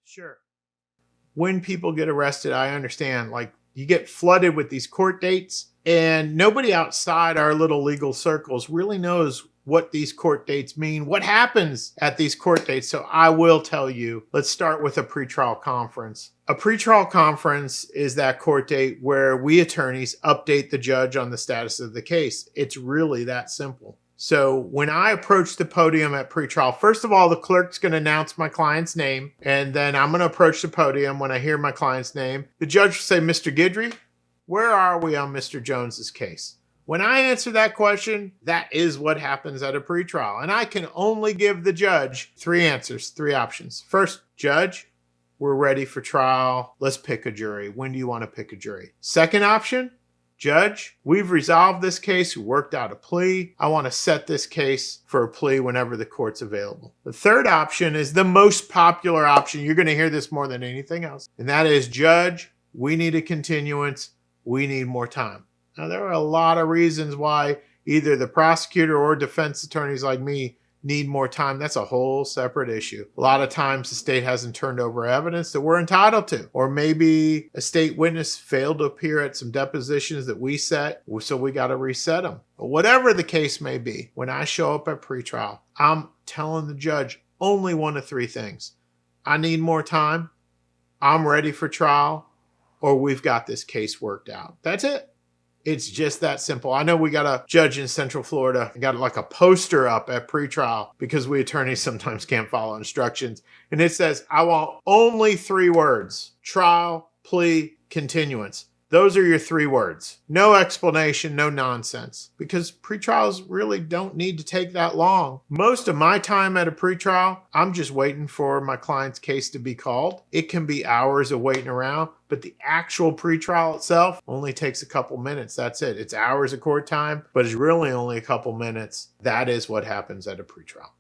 Sure. When people get arrested, I understand, like, you get flooded with these court dates, and nobody outside our little legal circles really knows what these court dates mean, what happens at these court dates. So I will tell you, let's start with a pretrial conference. A pretrial conference is that court date where we attorneys update the judge on the status of the case. It's really that simple. So when I approach the podium at pretrial, first of all, the clerk's going to announce my client's name, and then I'm going to approach the podium. When I hear my client's name, the judge will say, "Mr. Guidry, where are we on Mr. Jones's case?" When I answer that question, that is what happens at a pretrial. And I can only give the judge three answers, three options. First, "Judge, we're ready for trial. Let's pick a jury. When do you want to pick a jury?" Second option, "Judge, we've resolved this case. We worked out a plea. I want to set this case for a plea whenever the court's available." The third option is the most popular option. You're going to hear this more than anything else. And that is, "Judge, we need a continuance. We need more time." Now, there are a lot of reasons why either the prosecutor or defense attorneys like me need more time. That's a whole separate issue. A lot of times the state hasn't turned over evidence that we're entitled to, or maybe a state witness failed to appear at some depositions that we set, so we got to reset them. But whatever the case may be, when I show up at pretrial, I'm telling the judge only one of three things: I need more time, I'm ready for trial, or we've got this case worked out. That's it. It's just that simple. I know we got a judge in Central Florida, got like a poster up at pretrial because we attorneys sometimes can't follow instructions. And it says, "I want only three words: trial, plea, continuance." Those are your three words. No explanation, no nonsense, because pretrials really don't need to take that long. Most of my time at a pretrial, I'm just waiting for my client's case to be called. It can be hours of waiting around, but the actual pretrial itself only takes a couple minutes. That's it. It's hours of court time, but it's really only a couple minutes. That is what happens at a pretrial.